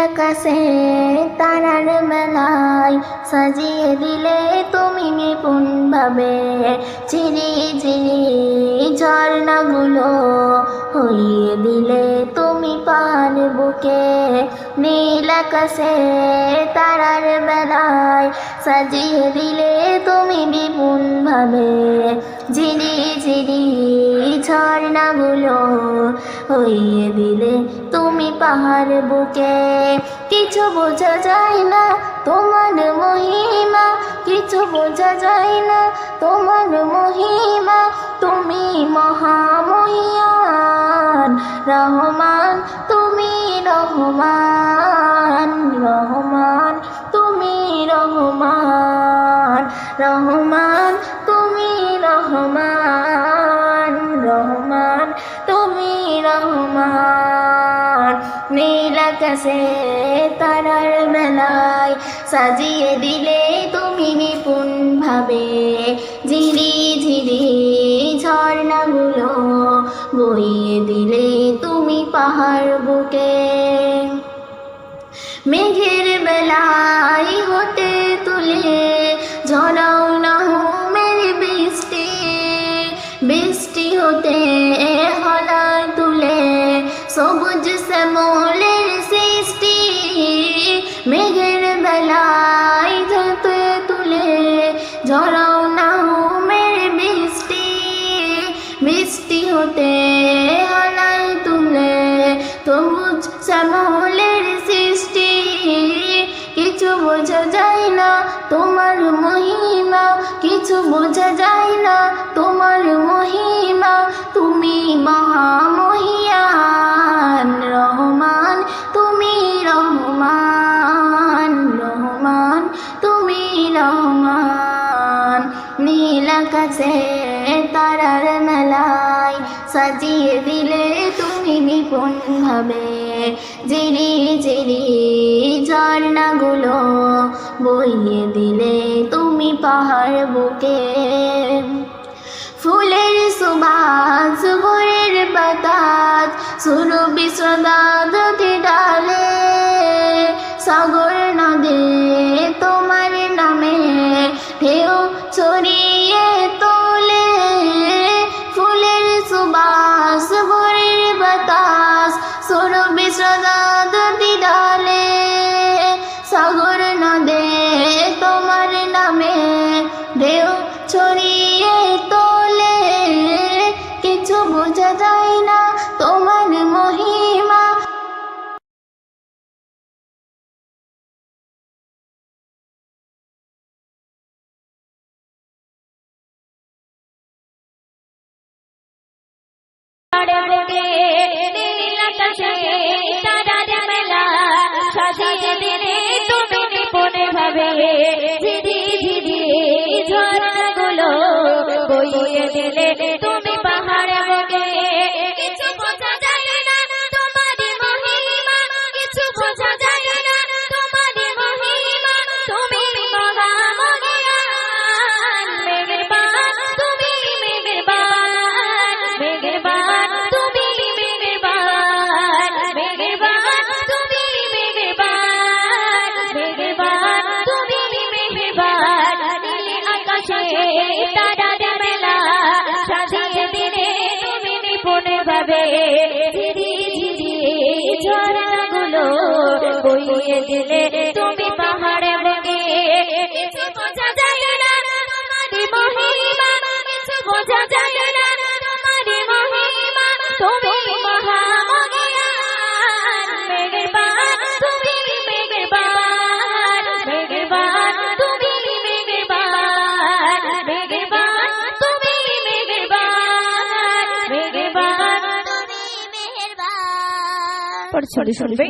আকাশে তারার মেলায় সাজিয়ে দিলে তুমি নিপুণ ভাবে ঝিরি ঝিরি ঝর্ণাগুলো হইয়ে দিলে তুমি পাহাড় বুকে নীল আকাশে তারার বেলায় সাজিয়ে দিলে তুমি বিপুল ভাবে ঝিরি ঝিরি ঝর্ণাগুলো হইয়ে দিলে তুমি পাহাড় বুকে কিছু বোঝা যায় না তোমার মহিমা কিছু বোঝা যায় না তোমার মহিমা তুমি মহামহিয়ান রহমান তুমি রহমান রহমান তুমি রহমান রহমান তুমি রহমান রহমান তুমি রহমান নীল আকাশে তারার মেলায় সাজিয়ে দিলে তুমি নিপুণ ভাবে ঝিরি ঝিরি ঝর্ণাগুলো বইয়ে দিলে তুমি পাহাড় বুকে মেঘের বেলায় হতে তুলে ঝরাও না হোমের বৃষ্টি বৃষ্টি হতে হলায় তুলে সবুজ শ্যামলের সৃষ্টি মেঘের বেলায় হতে তুলে ঝরাও না হোমের বৃষ্টি বৃষ্টি হতে হলায় তুলে সবুজ শ্যামলের সৃষ্টি কিছু বোঝা যায় না তোমার মহিমা কিছু বোঝা যায় না তোমার মহিমা তুমি মহামহিয়ান রহমান তুমি রহমান রহমান তুমি রহমান নীল আকাশে তারার মেলায় সাজিয়ে দিলে তুমি নিপুণ ভাবে ঝিরি ঝিরি ঝর্ণাগুলো বইয়ে দিলে তুমি পাহাড় বুকে ফুলের সুবাস ভোরের বাতাস সুরভি সদা দুটি ডালে সাগর নদে তোমার নামে ঢেউ ছড়িয়ে তোলে ফুলের সুবাস ভোরের বাতাস সুরভি সদা দুটি ডালে সাগর নদে তোমার নামে ঢেউ ছড়িয়ে তোলে কিছু বোঝা যায় না তোমার মহিমা সাজিয়ে দিলে তুমি নিপুণ ভাবে ঝিরি ঝিরি ঝর্ণাগুলো বইয়ে দিলে তুমি পাহাড় বুকে কিছু বোঝা যায় না তোমার মহিমা কিছু বোঝা যায় না তোমার মহিমা তুমি মহামহিয়ান মেহেরবান তুমি মেহেরবান মেহেরবান তুমি মেহেরবান মেহেরবান তুমি মেহেরবান মেহেরবান তুমি মেহেরবান নীল আকাশে তারার মেলা সাজিয়ে দিলে তুমি নিপুণ ভাবে ঝিরি ঝিরি ঝর্ণাগুলো বইয়ে দিলে তুমি পাহাড় বুকে কিছু বোঝা যায় না তোমার মহিমা কিছু বোঝা যায় না তোমার মহিমা তুমি মহামহিয়ান মেহেরবান তুমি মেহেরবান মেহেরবান তুমি মেহেরবান মেহেরবান তুমি মেহেরবান মেহেরবান তুমি মেহেরবান পড়ছি শুনবে